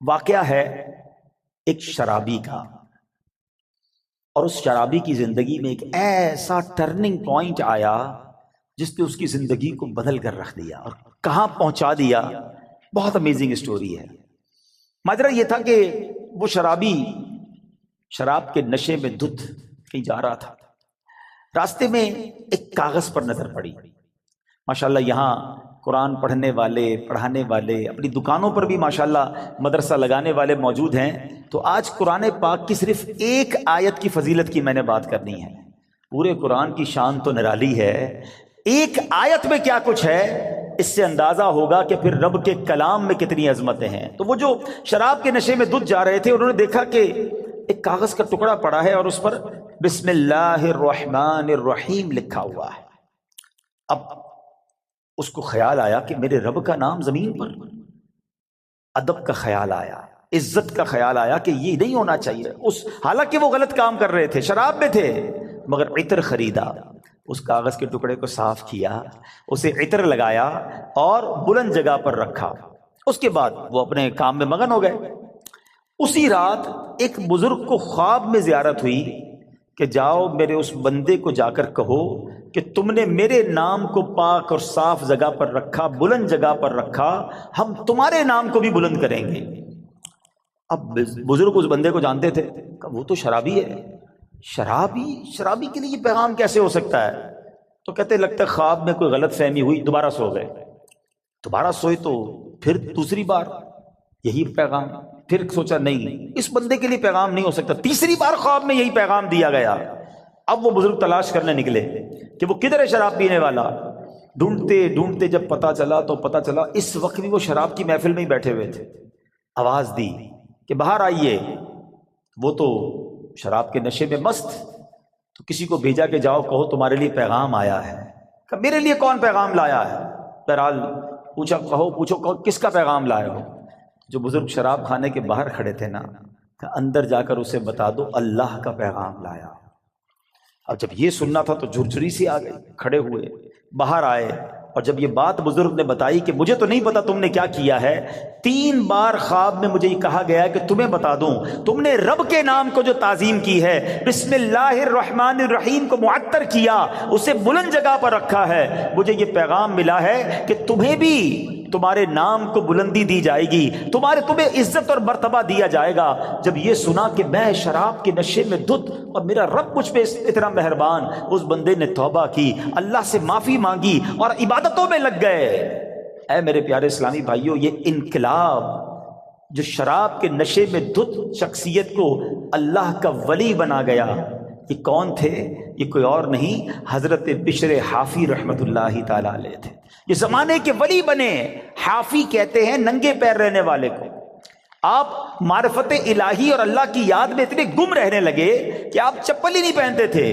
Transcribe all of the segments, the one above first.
واقعہ ہے ایک شرابی کا، اور اس شرابی کی زندگی میں ایک ایسا ٹرننگ پوائنٹ آیا جس نے اس کی زندگی کو بدل کر رکھ دیا اور کہاں پہنچا دیا۔ بہت امیزنگ اسٹوری ہے۔ ماجرا یہ تھا کہ وہ شرابی شراب کے نشے میں دھت کہیں جا رہا تھا، راستے میں ایک کاغذ پر نظر پڑی۔ ماشاءاللہ یہاں قرآن پڑھنے والے، پڑھانے والے، اپنی دکانوں پر بھی ماشاءاللہ مدرسہ لگانے والے موجود ہیں، تو آج قرآن پاک کی صرف ایک آیت کی فضیلت کی میں نے بات کرنی ہے۔ پورے قرآن کی شان تو نرالی ہے، ایک آیت میں کیا کچھ ہے اس سے اندازہ ہوگا کہ پھر رب کے کلام میں کتنی عظمتیں ہیں۔ تو وہ جو شراب کے نشے میں دھت جا رہے تھے، انہوں نے دیکھا کہ ایک کاغذ کا ٹکڑا پڑا ہے اور اس پر بسم اللہ الرحمن الرحیم لکھا ہوا ہے۔ اب اس کو خیال آیا کہ میرے رب کا نام زمین پر، ادب کا خیال آیا، عزت کا خیال آیا کہ یہ نہیں ہونا چاہیے۔ حالانکہ وہ غلط کام کر رہے تھے، شراب میں تھے، مگر عطر خریدا، اس کاغذ کے ٹکڑے کو صاف کیا، اسے عطر لگایا اور بلند جگہ پر رکھا۔ اس کے بعد وہ اپنے کام میں مگن ہو گئے۔ اسی رات ایک بزرگ کو خواب میں زیارت ہوئی کہ جاؤ میرے اس بندے کو جا کر کہو کہ تم نے میرے نام کو پاک اور صاف جگہ پر رکھا، بلند جگہ پر رکھا، ہم تمہارے نام کو بھی بلند کریں گے۔ اب بزرگ اس بندے کو جانتے تھے کہ وہ تو شرابی ہے، شرابی کے لیے یہ پیغام کیسے ہو سکتا ہے؟ تو کہتے لگتا ہے خواب میں کوئی غلط فہمی ہوئی، دوبارہ سو گئے۔ دوبارہ سوئے تو پھر دوسری بار یہی پیغام، پھر سوچا نہیں اس بندے کے لیے پیغام نہیں ہو سکتا، تیسری بار خواب میں یہی پیغام دیا گیا۔ اب وہ بزرگ تلاش کرنے نکلے کہ وہ کدھر ہے شراب پینے والا۔ ڈھونڈتے ڈھونڈتے جب پتا چلا اس وقت بھی وہ شراب کی محفل میں ہی بیٹھے ہوئے تھے۔ آواز دی کہ باہر آئیے، وہ تو شراب کے نشے میں مست، تو کسی کو بھیجا کہ جاؤ کہو تمہارے لیے پیغام آیا ہے۔ کہ میرے لیے کون پیغام لایا ہے؟ بہرحال پوچھو کس کا پیغام لائے ہو؟ جو بزرگ شراب خانے کے باہر کھڑے تھے نا، کہ اندر جا کر اسے بتا دو اللہ کا پیغام لایا۔ اب جب یہ سننا تھا تو جھرجھری سی آ گئی، کھڑے ہوئے باہر آئے، اور جب یہ بات بزرگ نے بتائی کہ مجھے تو نہیں پتا تم نے کیا کیا ہے، 3 بار خواب میں مجھے یہ کہا گیا ہے کہ تمہیں بتا دوں، تم نے رب کے نام کو جو تعظیم کی ہے، بسم اللہ الرحمن الرحیم کو معطر کیا، اسے بلند جگہ پر رکھا ہے، مجھے یہ پیغام ملا ہے کہ تمہیں بھی تمہارے نام کو بلندی دی جائے گی، تمہیں عزت اور مرتبہ دیا جائے گا۔ جب یہ سنا کہ میں شراب کے نشے میں دھت اور میرا رب مجھ پہ اتنا مہربان، اس بندے نے توبہ کی، اللہ سے معافی مانگی اور عبادتوں میں لگ گئے۔ اے میرے پیارے اسلامی بھائیوں، یہ انقلاب جو شراب کے نشے میں دھت شخصیت کو اللہ کا ولی بنا گیا، یہ کون تھے؟ یہ کوئی اور نہیں، حضرت بشر حافی رحمت اللہ تعالی علیہ تھے۔ یہ زمانے کے ولی بنے۔ حافی کہتے ہیں ننگے پیر رہنے والے کو۔ آپ معرفت الہی اور اللہ کی یاد میں اتنے گم رہنے لگے کہ آپ چپل ہی نہیں پہنتے تھے،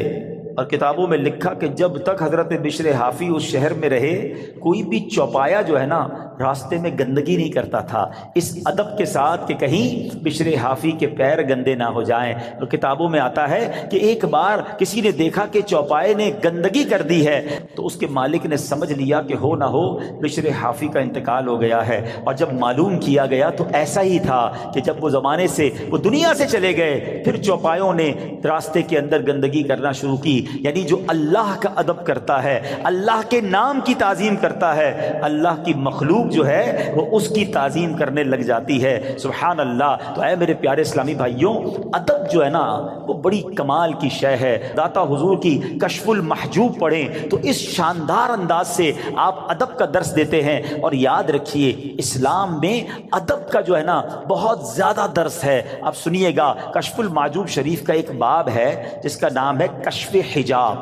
اور کتابوں میں لکھا کہ جب تک حضرت بشر حافی اس شہر میں رہے، کوئی بھی چوپایا جو ہے نا راستے میں گندگی نہیں کرتا تھا، اس ادب کے ساتھ کہ کہیں بشر حافی کے پیر گندے نہ ہو جائیں۔ اور کتابوں میں آتا ہے کہ ایک بار کسی نے دیکھا کہ چوپائے نے گندگی کر دی ہے، تو اس کے مالک نے سمجھ لیا کہ ہو نہ ہو بشر حافی کا انتقال ہو گیا ہے، اور جب معلوم کیا گیا تو ایسا ہی تھا کہ جب وہ زمانے سے وہ دنیا سے چلے گئے، پھر چوپایوں نے راستے کے اندر گندگی کرنا شروع کی۔ یعنی جو اللہ کا ادب کرتا ہے، اللہ کے نام کی تعظیم کرتا ہے، اللہ کی مخلوق جو ہے وہ اس کی تعظیم کرنے لگ جاتی ہے۔ سبحان اللہ۔ تو اے میرے پیارے اسلامی بھائیوں، ادب جو ہے نا وہ بڑی کمال کی شے ہے۔ داتا حضور کی کشف المحجوب پڑھیں تو اس شاندار انداز سے آپ ادب کا درس دیتے ہیں۔ اور یاد رکھیے اسلام میں ادب کا جو ہے نا بہت زیادہ درس ہے۔ آپ سنیے گا، کشف المحجوب شریف کا ایک باب ہے جس کا نام ہے کشف حجاب،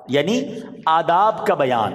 یعنی آداب کا بیان۔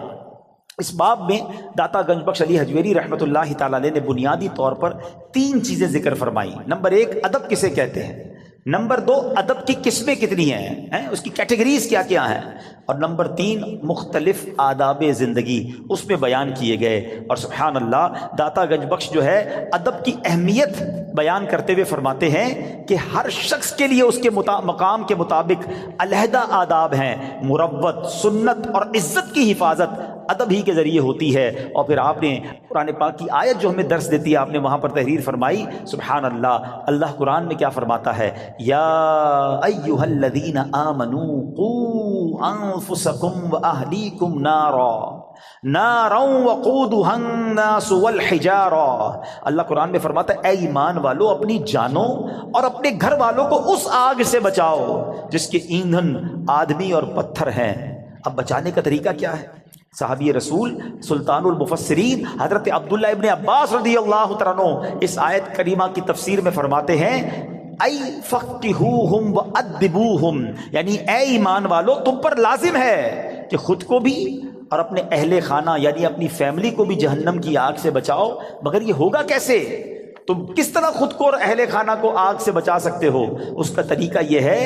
اس باب میں داتا گنج بخش علی حجویری رحمۃ اللہ تعالی علیہ نے بنیادی طور پر 3 چیزیں ذکر فرمائی۔ نمبر 1 ادب کسے کہتے ہیں، نمبر 2 ادب کی قسمیں کتنی ہیں، اس کی کیٹیگریز کیا کیا ہیں، اور نمبر 3 مختلف آداب زندگی اس میں بیان کیے گئے۔ اور سبحان اللہ، داتا گنج بخش جو ہے ادب کی اہمیت بیان کرتے ہوئے فرماتے ہیں کہ ہر شخص کے لیے اس کے مقام کے مطابق علیحدہ آداب ہیں۔ مروت، سنت اور عزت کی حفاظت ادب ہی کے ذریعے ہوتی ہے۔ اور پھر آپ نے قرآن پاک کی آیت جو ہمیں درس دیتی ہے، آپ نے وہاں پر تحریر فرمائی، سبحان اللہ، اللہ قرآن میں کیا فرماتا ہے؟ یا ایھا الذین آمنوا قوا انفسکم واہلیکم نارا وقودھا الناس والحجارہ۔ اللہ قرآن میں فرماتا ہے اے ایمان والو، اپنی جانوں اور اپنے گھر والوں کو اس آگ سے بچاؤ جس کے ایندھن آدمی اور پتھر ہیں۔ اب بچانے کا طریقہ کیا ہے؟ صحابی رسول سلطان المفسرین حضرت عبداللہ ابن عباس رضی اللہ تعالیٰ عنہ اس آیت کریمہ کی تفسیر میں فرماتے ہیں ای فقہوہم وادبوہم، یعنی اے ایمان والو، تم پر لازم ہے کہ خود کو بھی اور اپنے اہل خانہ یعنی اپنی فیملی کو بھی جہنم کی آگ سے بچاؤ۔ مگر یہ ہوگا کیسے؟ تم کس طرح خود کو اور اہل خانہ کو آگ سے بچا سکتے ہو؟ اس کا طریقہ یہ ہے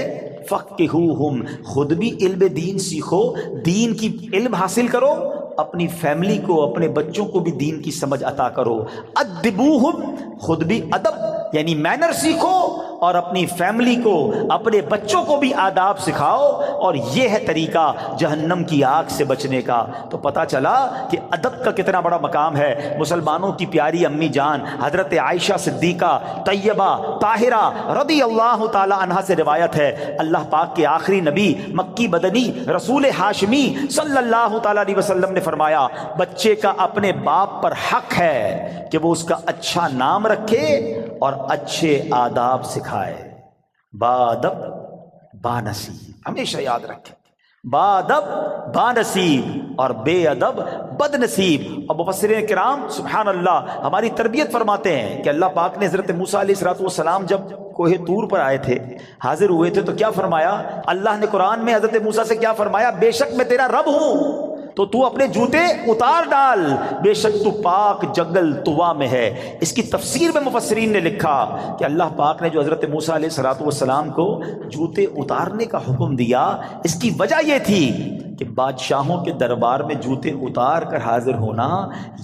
فقہوہم، خود بھی علم دین سیکھو، دین کی علم حاصل کرو، اپنی فیملی کو، اپنے بچوں کو بھی دین کی سمجھ عطا کرو۔ ادبوہم، خود بھی ادب یعنی مینر سیکھو اور اپنی فیملی کو، اپنے بچوں کو بھی آداب سکھاؤ، اور یہ ہے طریقہ جہنم کی آگ سے بچنے کا۔ تو پتہ چلا کہ ادب کا کتنا بڑا مقام ہے۔ مسلمانوں کی پیاری امی جان حضرت عائشہ صدیقہ طیبہ طاہرہ رضی اللہ تعالی عنہا سے روایت ہے، اللہ پاک کے آخری نبی مکی بدنی رسول ہاشمی صلی اللہ تعالی علیہ وسلم نے فرمایا بچے کا اپنے باپ پر حق ہے کہ وہ اس کا اچھا نام رکھے اور اچھے آداب سکھائے۔ بادب بانصیب، ہمیشہ یاد رکھیں، بادب بانصیب اور بے ادب بد نصیب۔ اور مفسرین کرام سبحان اللہ ہماری تربیت فرماتے ہیں کہ اللہ پاک نے حضرت موسیٰ علیہ السلام جب کوہ طور پر آئے تھے، حاضر ہوئے تھے، تو کیا فرمایا؟ اللہ نے قرآن میں حضرت موسیٰ سے کیا فرمایا؟ بے شک میں تیرا رب ہوں تو تو اپنے جوتے اتار ڈال، بے شک تو پاک جنگل طوا میں ہے۔ اس کی تفسیر میں مفسرین نے لکھا کہ اللہ پاک نے جو حضرت موسیٰ علیہ السلام کو جوتے اتارنے کا حکم دیا، اس کی وجہ یہ تھی کہ بادشاہوں کے دربار میں جوتے اتار کر حاضر ہونا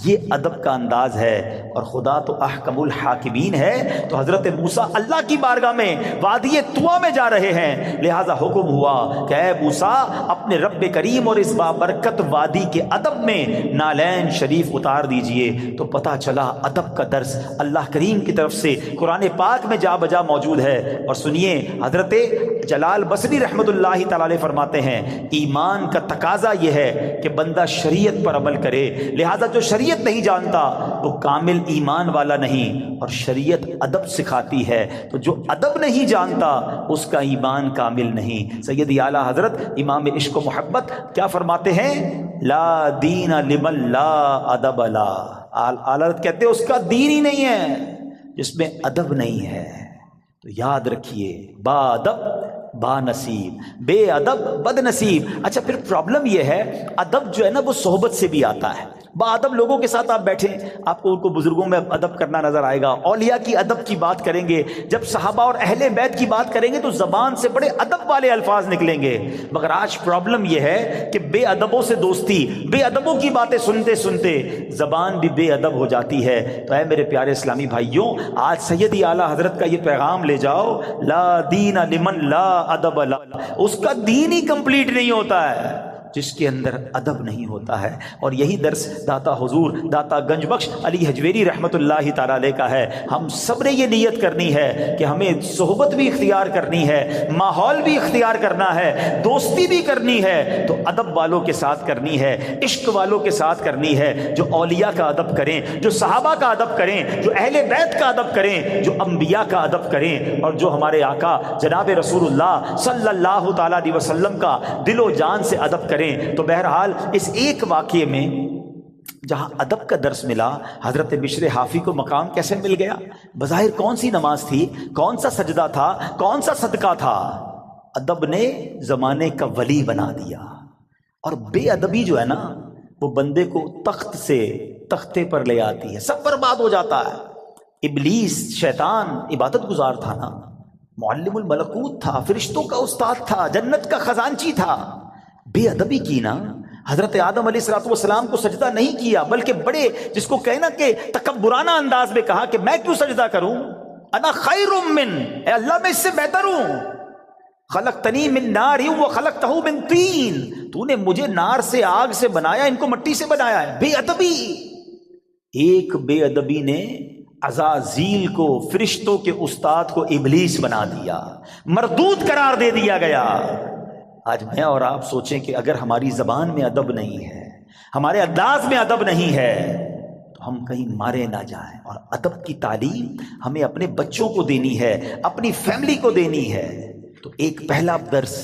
یہ ادب کا انداز ہے، اور خدا تو احکم الحاکمین ہے۔ تو حضرت موسیٰ اللہ کی بارگاہ میں وادی طوا میں جا رہے ہیں، لہذا حکم ہوا کہ اے موسیٰ اپنے رب کریم اور اس بابرکت وادی کے ادب میں نالین شریف اتار دیجئے۔ تو پتہ چلا ادب کا درس اللہ کریم کی طرف سے قرآن پاک میں جا بجا موجود ہے۔ اور سنیے، حضرت جلال بصری رحمۃ اللہ تعالی علیہ فرماتے ہیں ایمان کا تقاضا یہ ہے کہ بندہ شریعت پر عمل کرے، لہذا جو شریعت نہیں جانتا وہ کامل ایمان والا نہیں، اور شریعت ادب سکھاتی ہے، تو جو ادب نہیں جانتا اس کا ایمان کامل نہیں۔ سیدی اعلیٰ حضرت امام عشق و محبت کیا فرماتے ہیں؟ لا دین لمن لا ادب لا، اعلیٰ حضرت کہتے ہیں اس کا دین ہی نہیں ہے جس میں ادب نہیں ہے۔ تو یاد رکھیے، با ادب با نصیب، بے ادب بد نصیب۔ اچھا، پھر پرابلم یہ ہے ادب جو ہے نا وہ صحبت سے بھی آتا ہے۔ با ادب لوگوں کے ساتھ آپ بیٹھیں، آپ کو ان کو بزرگوں میں ادب کرنا نظر آئے گا، اولیاء کی ادب کی بات کریں گے، جب صحابہ اور اہل بیت کی بات کریں گے تو زبان سے بڑے ادب والے الفاظ نکلیں گے۔ مگر آج پرابلم یہ ہے کہ بے ادبوں سے دوستی، بے ادبوں کی باتیں سنتے سنتے زبان بھی بے ادب ہو جاتی ہے۔ تو اے میرے پیارے اسلامی بھائیوں، آج سیدی اعلیٰ حضرت کا یہ پیغام لے جاؤ، لا دین لمن لا ادب لا، اس کا دین ہی کمپلیٹ نہیں ہوتا ہے جس کے اندر ادب نہیں ہوتا ہے۔ اور یہی درس داتا حضور داتا گنج بخش علی حجویری رحمۃ اللہ تعالی علیہ کا ہے۔ ہم سب نے یہ نیت کرنی ہے کہ ہمیں صحبت بھی اختیار کرنی ہے، ماحول بھی اختیار کرنا ہے، دوستی بھی کرنی ہے، تو ادب والوں کے ساتھ کرنی ہے، عشق والوں کے ساتھ کرنی ہے، جو اولیاء کا ادب کریں، جو صحابہ کا ادب کریں، جو اہل بیت کا ادب کریں، جو انبیاء کا ادب کریں، اور جو ہمارے آقا جناب رسول اللہ صلی اللہ تعالی علیہ وسلم کا دل و جان سے ادب کریں۔ تو بہرحال اس ایک واقعے میں جہاں ادب کا درس ملا، حضرت بشر حافی کو مقام کیسے مل گیا؟ بظاہر کون سی نماز تھی، کون سا سجدہ تھا، کون سا صدقہ تھا؟ ادب نے زمانے کا ولی بنا دیا۔ اور بے ادبی جو ہے نا وہ بندے کو تخت سے تختے پر لے آتی ہے، سب برباد ہو جاتا ہے۔ ابلیس شیطان عبادت گزار تھا نا، معلم الملکوت تھا، فرشتوں کا استاد تھا، جنت کا خزانچی تھا، بے ادبی کی نا، حضرت آدم علیہ السلام کو سجدہ نہیں کیا، بلکہ بڑے جس کو کہنا کہ تکبرانہ انداز میں کہا کہ میں کیوں سجدہ کروں، انا خیر من، اے اللہ میں اس سے بہتر ہوں، خلقتنی من نار وخلقتہ من طین، تو نے مجھے نار سے آگ سے بنایا، ان کو مٹی سے بنایا ہے۔ بے ادبی، ایک بے ادبی نے عزازیل کو، فرشتوں کے استاد کو ابلیس بنا دیا، مردود قرار دے دیا گیا۔ آج میں اور آپ سوچیں کہ اگر ہماری زبان میں ادب نہیں ہے، ہمارے انداز میں ادب نہیں ہے، تو ہم کہیں مارے نہ جائیں۔ اور ادب کی تعلیم ہمیں اپنے بچوں کو دینی ہے، اپنی فیملی کو دینی ہے۔ تو ایک پہلا درس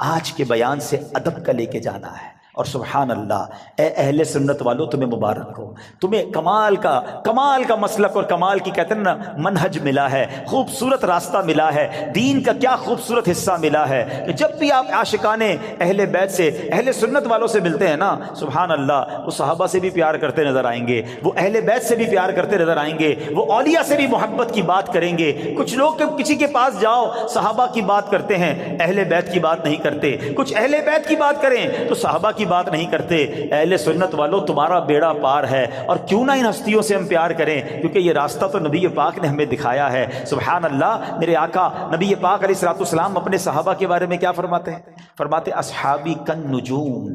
آج کے بیان سے ادب کا لے کے جانا ہے۔ اور سبحان اللہ، اے اہل سنت والو، تمہیں مبارک ہو، تمہیں کمال کا مسلک اور کمال کی کہتے ہیں نا منہج ملا ہے، خوبصورت راستہ ملا ہے، دین کا کیا خوبصورت حصہ ملا ہے کہ جب بھی آپ عاشقان اہل بیت سے، اہل سنت والوں سے ملتے ہیں نا، سبحان اللہ، وہ صحابہ سے بھی پیار کرتے نظر آئیں گے، وہ اہل بیت سے بھی پیار کرتے نظر آئیں گے، وہ اولیاء سے بھی محبت کی بات کریں گے۔ کچھ لوگ کسی کے پاس جاؤ صحابہ کی بات کرتے ہیں، اہل بیت کی بات نہیں کرتے، کچھ اہل بیت کی بات کریں تو صحابہ کی بات نہیں کرتے۔ اہل سنت والوں، تمہارا بیڑا پار ہے، اور کیوں نہ ان ہستیوں سے ہم پیار کریں، کیونکہ یہ راستہ تو نبی پاک نے ہمیں دکھایا ہے۔ سبحان اللہ، میرے آقا نبی پاک علیہ الصلوۃ والسلام اپنے صحابہ کے بارے میں کیا فرماتے ہیں؟ فرماتے اصحابی کالنجوم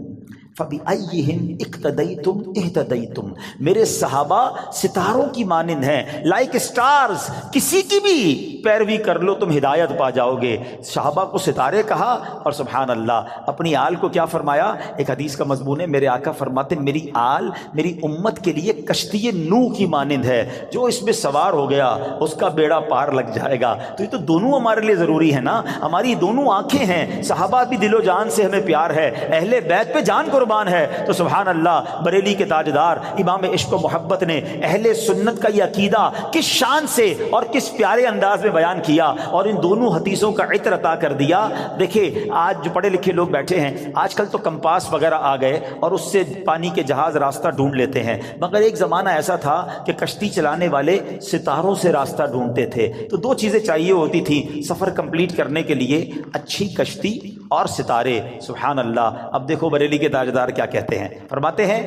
فبأیہم اقتدیتم اہتدیتم، میرے صحابہ ستاروں کی مانند ہیں، لائک سٹارز، کسی کی بھی پیروی کر لو تم ہدایت پا جاؤ گے۔ صحابہ کو ستارے کہا، اور سبحان اللہ اپنی آل کو کیا فرمایا؟ ایک حدیث کا مضمون ہے، میرے آقا فرماتے میری آل میری امت کے لیے کشتی نوح کی مانند ہے، جو اس میں سوار ہو گیا اس کا بیڑا پار لگ جائے گا۔ تو یہ تو دونوں ہمارے لیے ضروری ہے نا، ہماری دونوں آنکھیں ہیں، صحابہ بھی دل و جان سے ہمیں پیار ہے، اہل بیت پہ جان قربان ہے۔ تو سبحان اللہ، بریلی کے تاجدار امام عشق و محبت نے اہل سنت کا یہ عقیدہ کس شان سے اور کس پیارے انداز میں بیان کیا، اور ان دونوں حدیثوں کا عطر عطا کر دیا۔ دیکھیں آج جو پڑھے لکھے لوگ بیٹھے ہیں، آج کل تو کمپاس وغیرہ آ گئے اور اس سے پانی کے جہاز راستہ ڈھونڈ لیتے ہیں، مگر ایک زمانہ ایسا تھا کہ کشتی چلانے والے ستاروں سے راستہ ڈھونڈتے تھے۔ تو دو چیزیں چاہیے ہوتی تھی سفر کمپلیٹ کرنے کے لیے، اچھی کشتی اور ستارے۔ سبحان اللہ، اب دیکھو بریلی کے تاجدار کیا کہتے ہیں، فرماتے ہیں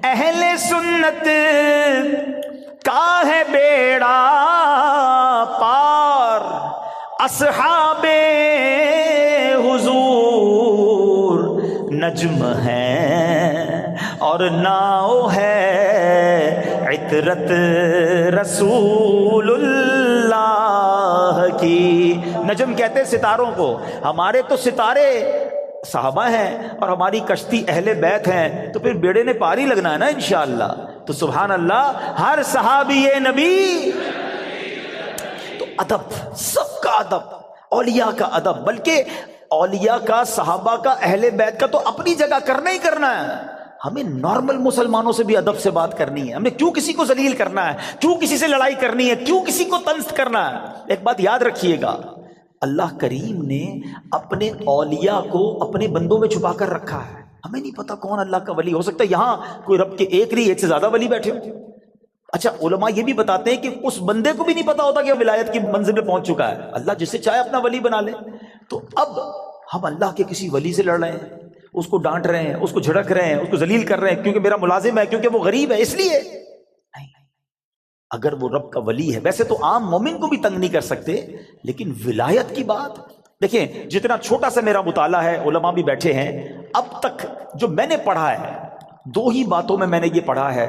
اہل سنت کا ہے بیڑا پار، اصحاب حضور نجم ہے اور ناؤ ہے عطرت رسول اللہ کی۔ نجم کہتے ہیں ستاروں کو، ہمارے تو ستارے صحابہ ہیں اور ہماری کشتی اہل بیت ہیں، تو پھر بیڑے نے پار ہی لگنا ہے نا انشاءاللہ۔ تو سبحان اللہ، ہر صحابی نبی، تو ادب، سب کا ادب، اولیاء کا ادب، بلکہ اولیاء کا، صحابہ کا، اہل بیت کا تو اپنی جگہ کرنا ہی کرنا ہے۔ ہمیں نارمل مسلمانوں سے بھی ادب سے بات کرنی ہے، ہمیں کیوں کسی کو ذلیل کرنا ہے، کیوں کسی سے لڑائی کرنی ہے، کیوں کسی کو طنز کرنا ہے۔ ایک بات یاد رکھیے گا، اللہ کریم نے اپنے اولیاء کو اپنے بندوں میں چھپا کر رکھا ہے۔ ہمیں نہیں پتا کون اللہ کا ولی ہو سکتا ہے، یہاں کوئی رب کے ایک نہیں، ایک سے زیادہ ولی بیٹھے ہو۔ اچھا، علماء یہ بھی بتاتے ہیں کہ اس بندے کو بھی نہیں پتا ہوتا کہ وہ ولایت کی منزل میں پہنچ چکا ہے، اللہ جسے چاہے اپنا ولی بنا لے۔ تو اب ہم اللہ کے کسی ولی سے لڑ رہے ہیں، اس کو ڈانٹ رہے ہیں، اس کو جھڑک رہے ہیں، اس کو ذلیل کر رہے ہیں کیونکہ میرا ملازم ہے، کیونکہ وہ غریب ہے، اس لیے نہیں۔ اگر وہ رب کا ولی ہے، ویسے تو عام مومن کو بھی تنگ نہیں کر سکتے، لیکن ولایت کی بات دیکھیں، جتنا چھوٹا سا میرا مطالعہ ہے، علماء بھی بیٹھے ہیں، اب تک جو میں نے پڑھا ہے، دو ہی باتوں میں نے یہ پڑھا ہے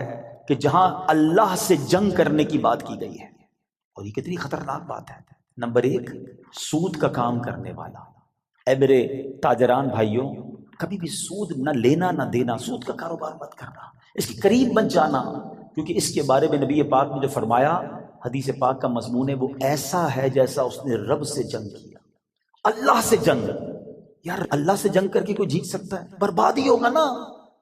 کہ جہاں اللہ سے جنگ کرنے کی بات کی گئی ہے، اور یہ کتنی خطرناک بات ہے۔ نمبر ایک، سود کا کام کرنے والا۔ اے میرے تاجران بھائیوں، کبھی بھی سود نہ لینا نہ دینا، سود کا کاروبار مت کرنا، اس کے قریب مت جانا، کیونکہ اس کے بارے میں نبی پاک نے جو فرمایا، حدیث پاک کا مضمون ہے، وہ ایسا ہے جیسا اس نے رب سے جنگ کیا۔ اللہ سے جنگ، یار اللہ سے جنگ کر کے کوئی جیت سکتا ہے؟ برباد ہی ہوگا نا،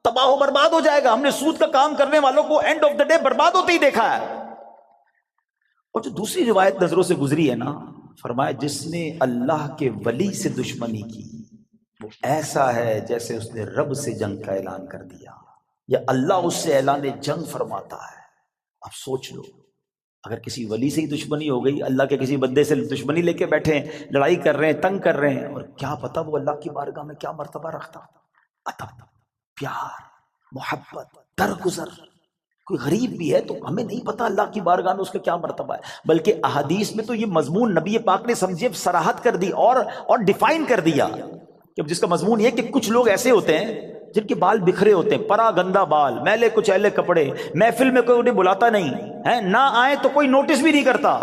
تباہ و برباد ہو جائے گا۔ ہم نے سود کا کام کرنے والوں کو اینڈ آف دا ڈے برباد ہوتے ہی دیکھا ہے۔ اور جو دوسری روایت نظروں سے گزری ہے نا، فرمایا جس نے اللہ کے ولی سے دشمنی کی، وہ ایسا ہے جیسے اس نے رب سے جنگ کا اعلان کر دیا، یا اللہ اس سے اعلان جنگ فرماتا ہے۔ اب سوچ لو، اگر کسی ولی سے ہی دشمنی ہو گئی، اللہ کے کسی بندے سے دشمنی لے کے بیٹھے ہیں، لڑائی کر رہے ہیں، تنگ کر رہے ہیں، اور کیا پتہ وہ اللہ کی بارگاہ میں کیا مرتبہ رکھتا۔ ادب، پیار، محبت، درگزر۔ کوئی غریب بھی ہے تو ہمیں نہیں پتا اللہ کی بارگاہ میں اس کا کیا مرتبہ ہے، بلکہ احادیث میں تو یہ مضمون نبی پاک نے سمجھے صراحت کر دی اور ڈیفائن کر دیا، کہ جس کا مضمون یہ کہ کچھ لوگ ایسے ہوتے ہیں جن کے بال بکھرے ہوتے ہیں، پرا گندا بال، میلے کچیلے کپڑے، محفل میں کوئی انہیں بلاتا نہیں ہے، نہ آئے تو کوئی نوٹس بھی نہیں کرتا،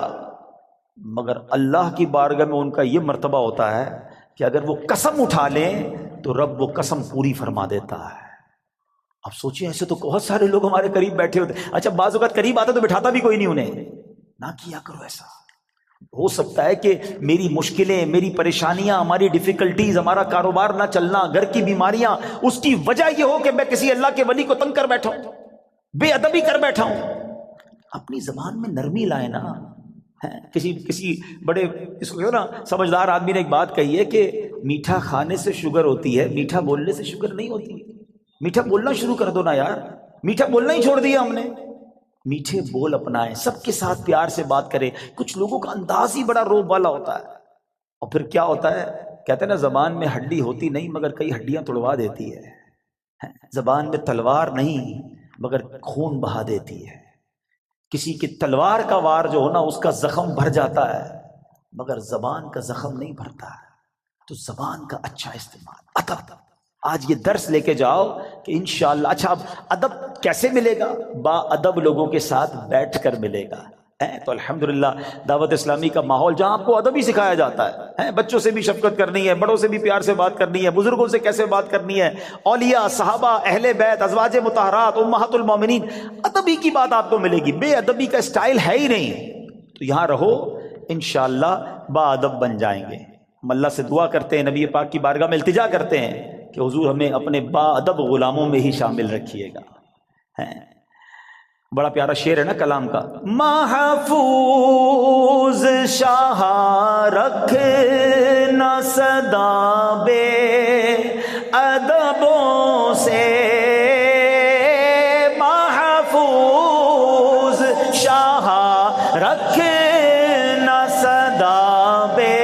مگر اللہ کی بارگاہ میں ان کا یہ مرتبہ ہوتا ہے کہ اگر وہ قسم اٹھا لیں تو رب وہ قسم پوری فرما دیتا ہے۔ اب سوچیں، ایسے تو بہت سارے لوگ ہمارے قریب بیٹھے ہوتے ہیں، اچھا بعض اوقات قریب آتا تو بٹھاتا بھی کوئی نہیں انہیں، نہ کیا کرو ایسا۔ ہو سکتا ہے کہ میری مشکلیں، میری پریشانیاں، ہماری ڈیفیکلٹیز، ہمارا کاروبار نہ چلنا، گھر کی بیماریاں، اس کی وجہ یہ ہو کہ میں کسی اللہ کے ولی کو تنگ کر بیٹھا ہوں، بے ادبی کر بیٹھا ہوں۔ اپنی زبان میں نرمی لائے نا۔ کسی بڑے اس کو نا سمجھدار آدمی نے ایک بات کہی ہے کہ میٹھا کھانے سے شوگر ہوتی ہے، میٹھا بولنے سے شوگر نہیں ہوتی۔ میٹھا بولنا شروع کر دو نا یار، میٹھا بولنا ہی چھوڑ دیا ہم نے۔ میٹھے بول اپنائیں، سب کے ساتھ پیار سے بات کریں۔ کچھ لوگوں کا انداز ہی بڑا روب والا ہوتا ہے، اور پھر کیا ہوتا ہے، کہتے ہیں نا زبان میں ہڈی ہوتی نہیں مگر کئی ہڈیاں توڑوا دیتی ہے۔ زبان میں تلوار نہیں مگر خون بہا دیتی ہے۔ کسی کی تلوار کا وار جو ہونا اس کا زخم بھر جاتا ہے مگر زبان کا زخم نہیں بھرتا ہے۔ تو زبان کا اچھا استعمال، ادب۔ آج یہ درس لے کے جاؤ کہ انشاءاللہ۔ اچھا اب ادب کیسے ملے گا؟ با ادب لوگوں کے ساتھ بیٹھ کر ملے گا۔ تو الحمدللہ دعوت اسلامی کا ماحول جہاں آپ کو ادب ہی سکھایا جاتا ہے، بچوں سے بھی شفقت کرنی ہے، بڑوں سے بھی پیار سے بات کرنی ہے، بزرگوں سے کیسے بات کرنی ہے، اولیاء، صحابہ، اہل بیت، ازواج مطہرات، امہات المومنین، ادب ہی کی بات آپ کو ملے گی۔ بے ادبی کا اسٹائل ہے ہی نہیں۔ تو یہاں رہو، انشاءاللہ با ادب بن جائیں گے۔ ہم اللہ سے دعا کرتے ہیں، نبی پاک کی بارگاہ میں التجا کرتے ہیں کہ حضور ہمیں اپنے با ادب غلاموں میں ہی شامل رکھیے گا۔ بڑا پیارا شعر ہے نا کلام کا، محفوظ شاہ رکھنا صدا بے ادبوں سے، محفوظ شاہ رکھنا صدا بے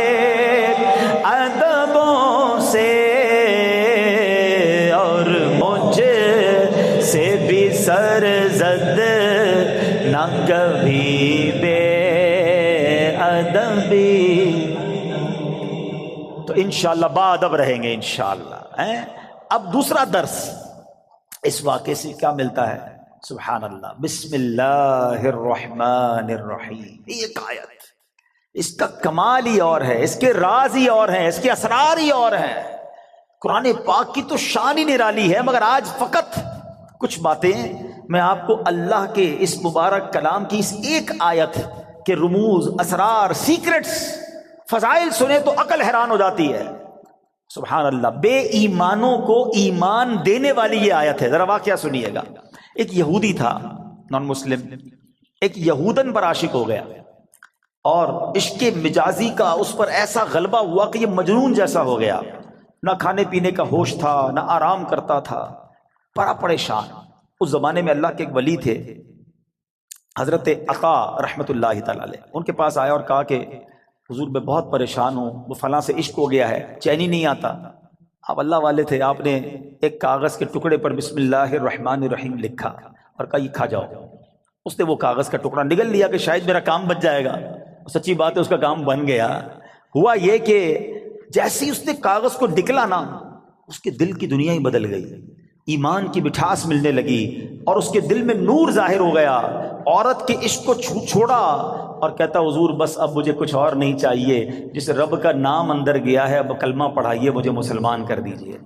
ادبوں سے، اور مجھ سے بھی سرزد نہ کبھی بے ادبی۔ تو انشاءاللہ با ادب رہیں گے انشاءاللہ۔ اب دوسرا درس اس واقعے سے کیا ملتا ہے؟ سبحان اللہ، بسم اللہ الرحمن الرحیم۔ ایک آیت، اس کا کمال ہی اور ہے، اس کے راز ہی اور ہیں، اس کے اسرار ہی اور ہیں۔ قرآن پاک کی تو شان ہی نرالی ہے، مگر آج فقط کچھ باتیں میں آپ کو اللہ کے اس مبارک کلام کی اس ایک آیت کے رموز، اسرار، سیکرٹس، فضائل سنے تو عقل حیران ہو جاتی ہے۔ سبحان اللہ، بے ایمانوں کو ایمان دینے والی یہ آیت ہے۔ ذرا واقعہ سنیے گا۔ ایک یہودی تھا، نان مسلم، ایک یہودن پر عاشق ہو گیا، اور عشق مجازی کا اس پر ایسا غلبہ ہوا کہ یہ مجنون جیسا ہو گیا، نہ کھانے پینے کا ہوش تھا، نہ آرام کرتا تھا، بڑا پریشان۔ اس زمانے میں اللہ کے ایک ولی تھے حضرت عطا رحمت اللہ تعالی علیہ، ان کے پاس آیا اور کہا کہ حضور میں بہت پریشان ہوں، وہ فلاں سے عشق ہو گیا ہے، چین ہی نہیں آتا۔ آپ اللہ والے تھے، آپ نے ایک کاغذ کے ٹکڑے پر بسم اللہ الرحمن الرحیم لکھا اور کہا یہ کھا جاؤ۔ اس نے وہ کاغذ کا ٹکڑا نگل لیا کہ شاید میرا کام بچ جائے گا۔ سچی بات ہے، اس کا کام بن گیا۔ ہوا یہ کہ جیسے ہی اس نے کاغذ کو نکلا نا، اس کے دل کی دنیا ہی بدل گئی، ایمان کی مٹھاس ملنے لگی اور اس کے دل میں نور ظاہر ہو گیا۔ عورت کے عشق کو چھوڑا اور کہتا حضور بس اب مجھے کچھ اور نہیں چاہیے، جس رب کا نام اندر گیا ہے اب کلمہ پڑھائیے، مجھے مسلمان کر دیجئے۔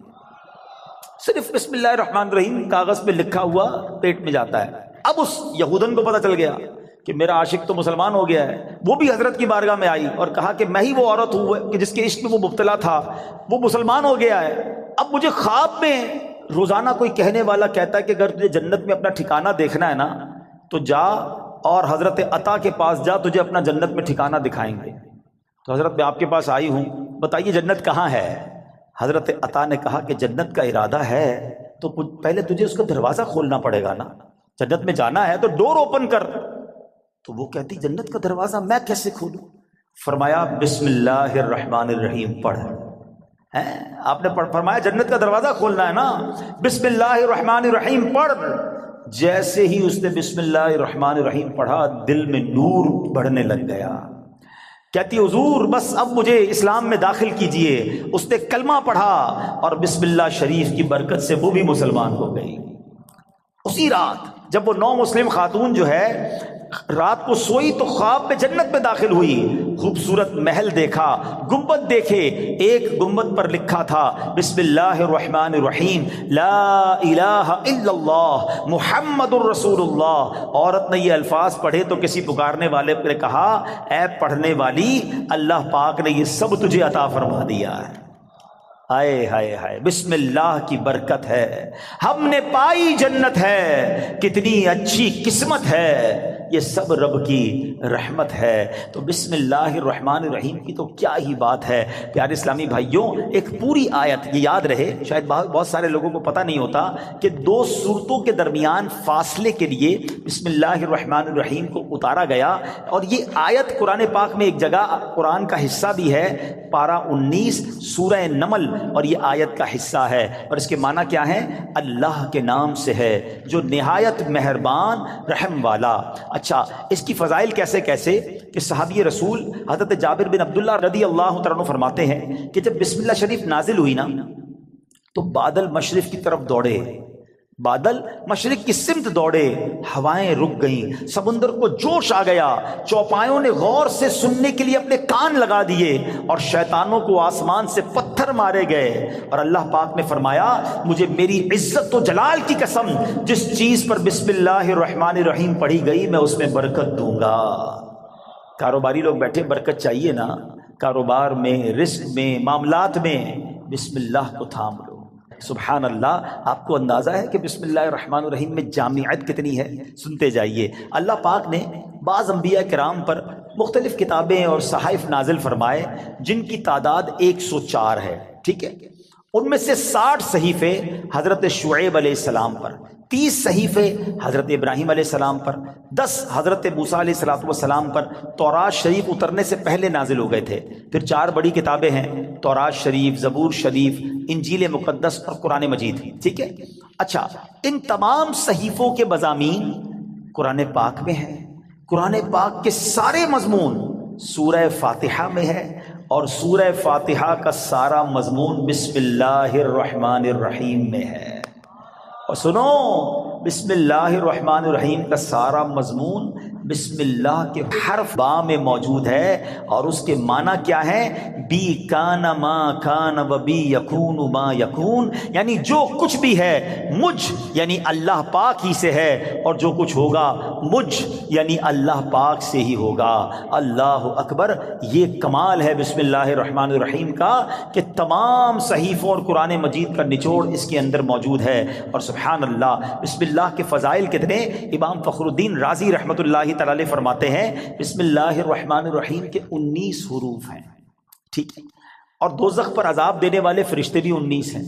صرف بسم اللہ الرحمن الرحیم کاغذ پہ لکھا ہوا پیٹ میں جاتا ہے۔ اب اس یہودن کو پتہ چل گیا کہ میرا عاشق تو مسلمان ہو گیا ہے۔ وہ بھی حضرت کی بارگاہ میں آئی اور کہا کہ میں ہی وہ عورت ہوں کہ جس کے عشق میں وہ مبتلا تھا، وہ مسلمان ہو گیا ہے۔ اب مجھے خواب میں روزانہ کوئی کہنے والا کہتا ہے کہ اگر تجھے جنت میں اپنا ٹھکانہ دیکھنا ہے نا تو جا اور حضرت عطا کے پاس جا، تجھے اپنا جنت میں ٹھکانہ دکھائیں گے۔ تو حضرت میں آپ کے پاس آئی ہوں، بتائیے جنت کہاں ہے؟ حضرت عطا نے کہا کہ جنت کا ارادہ ہے تو پہلے تجھے اس کا دروازہ کھولنا پڑے گا نا، جنت میں جانا ہے تو ڈور اوپن کر۔ تو وہ کہتی جنت کا دروازہ میں کیسے کھولوں؟ فرمایا بسم اللہ الرحمن الرحیم پڑھ۔ آپ نے فرمایا جنت کا دروازہ کھولنا ہے نا، بسم اللہ الرحمن الرحیم پڑھ۔ جیسے ہی اس نے بسم اللہ الرحمن الرحیم پڑھا، دل میں نور بڑھنے لگ گیا، کہتی حضور بس اب مجھے اسلام میں داخل کیجئے۔ اس نے کلمہ پڑھا اور بسم اللہ شریف کی برکت سے وہ بھی مسلمان ہو گئی۔ اسی رات جب وہ نو مسلم خاتون جو ہے رات کو سوئی تو خواب میں جنت میں داخل ہوئی، خوبصورت محل دیکھا، گنبد دیکھے، ایک گنبد پر لکھا تھا بسم اللہ الرحمن الرحیم لا الہ الا اللہ محمد الرسول اللہ۔ عورت نے یہ الفاظ پڑھے تو کسی پکارنے والے نے کہا اے پڑھنے والی، اللہ پاک نے یہ سب تجھے عطا فرما دیا ہے۔ ہائے ہائے ہائے، بسم اللہ کی برکت ہے، ہم نے پائی جنت ہے، کتنی اچھی قسمت ہے، یہ سب رب کی رحمت ہے۔ تو بسم اللہ الرحمن الرحیم کی تو کیا ہی بات ہے۔ پیارے اسلامی بھائیوں، ایک پوری آیت، یہ یاد رہے، شاید بہت سارے لوگوں کو پتہ نہیں ہوتا کہ دو سورتوں کے درمیان فاصلے کے لیے بسم اللہ الرحمن الرحیم کو اتارا گیا، اور یہ آیت قرآن پاک میں ایک جگہ قرآن کا حصہ بھی ہے، پارہ 19 سورہ نمل، اور یہ آیت کا حصہ ہے، اور اس کے معنی کیا ہے؟ اللہ کے نام سے ہے جو نہایت مہربان رحم والا۔ اچھا، اس کی فضائل کیسے کہ صحابی رسول حضرت جابر بن عبداللہ رضی اللہ تعالیٰ عنہ فرماتے ہیں کہ جب بسم اللہ شریف نازل ہوئی نا تو بادل مشرق کی طرف دوڑے، بادل مشرق کی سمت دوڑے، ہوائیں رک گئیں، سمندر کو جوش آ گیا، چوپایوں نے غور سے سننے کے لیے اپنے کان لگا دیے، اور شیطانوں کو آسمان سے پتھر مارے گئے، اور اللہ پاک نے فرمایا مجھے میری عزت و جلال کی قسم، جس چیز پر بسم اللہ الرحمن الرحیم پڑھی گئی میں اس میں برکت دوں گا۔ کاروباری لوگ بیٹھے، برکت چاہیے نا، کاروبار میں، رزق میں، معاملات میں، بسم اللہ کو تھام لو۔ سبحان اللہ، آپ کو اندازہ ہے کہ بسم اللہ الرحمن الرحیم میں جامعیت کتنی ہے؟ سنتے جائیے۔ اللہ پاک نے بعض انبیاء کرام پر مختلف کتابیں اور صحائف نازل فرمائے جن کی تعداد 104 ہے، ٹھیک ہے؟ ان میں سے 60 صحیفے حضرت شعیب علیہ السلام پر، 30 صحیفے حضرت ابراہیم علیہ السلام پر، 10 حضرت موسیٰ علیہ السلام پر تورات شریف اترنے سے پہلے نازل ہو گئے تھے۔ پھر 4 بڑی کتابیں ہیں، تورات شریف، زبور شریف، انجیل مقدس اور قرآن مجید، ٹھیک ہے؟ اچھا، ان تمام صحیفوں کے مضامین قرآن پاک میں ہیں۔ قرآن پاک کے سارے مضمون سورہ فاتحہ میں ہے، اور سورہ فاتحہ کا سارا مضمون بسم اللہ الرحمن الرحیم میں ہے۔ اور سنو، بسم اللہ الرحمن الرحیم کا سارا مضمون بسم اللہ کے حرف با میں موجود ہے، اور اس کے معنی کیا ہے؟ بی کان ما کان و بی یکون ما یکون، یعنی جو کچھ بھی ہے مجھ یعنی اللہ پاک ہی سے ہے، اور جو کچھ ہوگا مجھ یعنی اللہ پاک سے ہی ہوگا۔ اللہ اکبر، یہ کمال ہے بسم اللہ الرحمن الرحیم کا کہ تمام صحیفوں اور قرآن مجید کا نچوڑ اس کے اندر موجود ہے۔ اور سبحان اللہ، بسم اللہ کے فضائل کتنے! امام فخر الدین رازی رحمۃ اللہ تعالی علیہ فرماتے ہیں بسم اللہ الرحمن الرحیم کے 19 حروف ہیں، ٹھیک ہے؟ اور دوزخ پر عذاب دینے والے فرشتے بھی 19 ہیں۔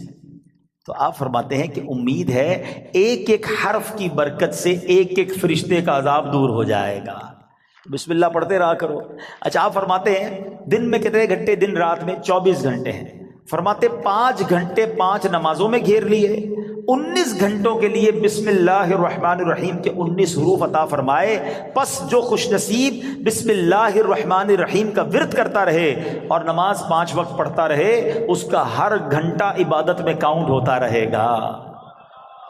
تو آپ فرماتے ہیں کہ امید ہے ایک ایک حرف کی برکت سے ایک ایک فرشتے کا عذاب دور ہو جائے گا۔ بسم اللہ پڑھتے رہا کرو۔ اچھا، آپ فرماتے ہیں دن میں کتنے گھنٹے؟ دن رات میں 24 گھنٹے ہیں۔ فرماتے 5 گھنٹے 5 نمازوں میں گھیر لیے، 19 گھنٹوں کے لیے بسم اللہ الرحمن الرحیم کے 19 حروف عطا فرمائے۔ پس جو خوش نصیب بسم اللہ الرحمن الرحیم کا ورد کرتا رہے اور نماز 5 وقت پڑھتا رہے، اس کا ہر گھنٹہ عبادت میں کاؤنٹ ہوتا رہے گا۔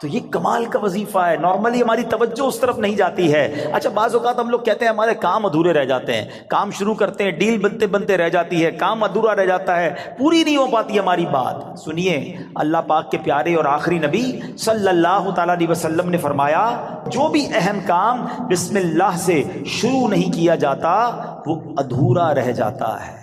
تو یہ کمال کا وظیفہ ہے۔ نارملی ہماری توجہ اس طرف نہیں جاتی ہے۔ اچھا، بعض اوقات ہم لوگ کہتے ہیں ہمارے کام ادھورے رہ جاتے ہیں، کام شروع کرتے ہیں، ڈیل بنتے بنتے رہ جاتی ہے، کام ادھورا رہ جاتا ہے، پوری نہیں ہو پاتی ہماری بات۔ سنیے، اللہ پاک کے پیارے اور آخری نبی صلی اللہ تعالیٰ علیہ وسلم نے فرمایا جو بھی اہم کام بسم اللہ سے شروع نہیں کیا جاتا وہ ادھورا رہ جاتا ہے۔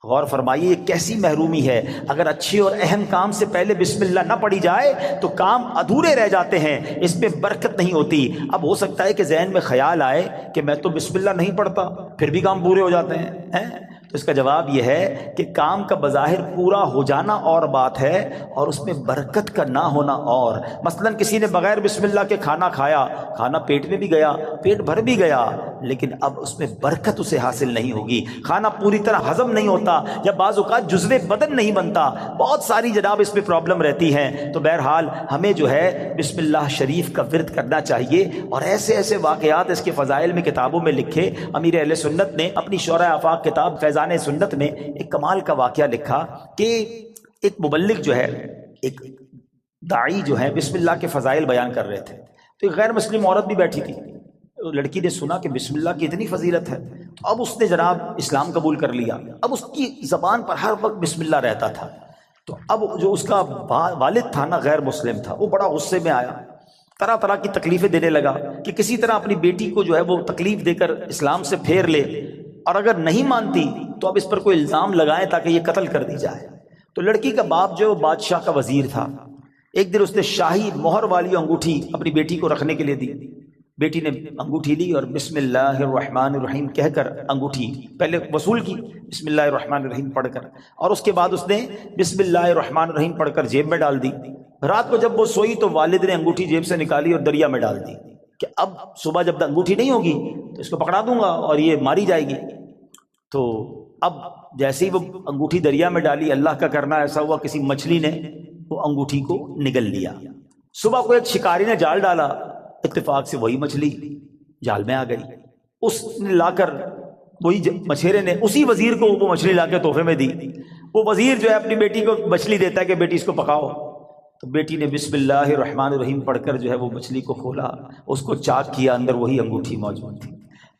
غور فرمائیے، یہ کیسی محرومی ہے۔ اگر اچھے اور اہم کام سے پہلے بسم اللہ نہ پڑھی جائے تو کام ادھورے رہ جاتے ہیں، اس میں برکت نہیں ہوتی۔ اب ہو سکتا ہے کہ ذہن میں خیال آئے کہ میں تو بسم اللہ نہیں پڑھتا، پھر بھی کام پورے ہو جاتے ہیں۔ تو اس کا جواب یہ ہے کہ کام کا بظاہر پورا ہو جانا اور بات ہے، اور اس میں برکت کا نہ ہونا اور۔ مثلا کسی نے بغیر بسم اللہ کے کھانا کھایا، کھانا پیٹ میں بھی گیا، پیٹ بھر بھی گیا، لیکن اب اس میں برکت اسے حاصل نہیں ہوگی، کھانا پوری طرح ہضم نہیں ہوتا، یا بعض اوقات جزو بدن نہیں بنتا، بہت ساری جناب اس میں پرابلم رہتی ہیں۔ تو بہرحال ہمیں جو ہے بسم اللہ شریف کا ورد کرنا چاہیے، اور ایسے ایسے واقعات اس کے فضائل میں کتابوں میں لکھے۔ امیر اہل سنت نے اپنی شورۂ آفاق کتاب فیضان سنت میں ایک کمال کا واقعہ لکھا کہ ایک مبلغ جو ہے، ایک داعی جو ہے، بسم اللہ کے فضائل بیان کر رہے تھے، تو ایک غیر مسلم عورت بھی بیٹھی تھی۔ لڑکی نے سنا کہ بسم اللہ کی اتنی فضیلت ہے، تو اب اس نے جناب اسلام قبول کر لیا۔ اب اس کی زبان پر ہر وقت بسم اللہ رہتا تھا، تو اب جو اس کا والد تھا نا، غیر مسلم تھا، وہ بڑا غصے میں آیا، طرح طرح کی تکلیفیں دینے لگا کہ کسی طرح اپنی بیٹی کو جو ہے وہ تکلیف دے کر اسلام سے پھیر لے، اور اگر نہیں مانتی تو اب اس پر کوئی الزام لگائیں تاکہ یہ قتل کر دی جائے۔ تو لڑکی کا باپ جو بادشاہ کا وزیر تھا، ایک دن اس نے شاہی مہر والی انگوٹھی اپنی بیٹی کو رکھنے کے لیے دی۔ بیٹی نے انگوٹھی لی اور بسم اللہ الرحمن الرحیم کہہ کر انگوٹھی پہلے وصول کی، بسم اللہ الرحمن الرحیم پڑھ کر، اور اس کے بعد اس نے بسم اللہ الرحمن الرحیم پڑھ کر جیب میں ڈال دی۔ رات کو جب وہ سوئی تو والد نے انگوٹھی جیب سے نکالی اور دریا میں ڈال دی کہ اب صبح جب انگوٹھی نہیں ہوگی تو اس کو پکڑا دوں گا اور یہ ماری جائے گی۔ تو اب جیسے ہی وہ انگوٹھی دریا میں ڈالی، اللہ کا کرنا ایسا ہوا کسی مچھلی نے وہ انگوٹھی کو نگل لیا۔ صبح کو ایک شکاری نے جال ڈالا، اتفاق سے وہی مچھلی جال میں آ گئی۔ اس نے لا کر وہی مچھیرے نے اسی وزیر کو وہ مچھلی لا کے تحفے میں دی۔ وہ وزیر جو ہے اپنی بیٹی کو مچھلی دیتا ہے کہ بیٹی اس کو پکاؤ، تو بیٹی نے بسم اللہ الرحمن الرحیم پڑھ کر جو ہے وہ مچھلی کو کھولا، اس کو چاک کیا، اندر وہی انگوٹھی موجود تھی۔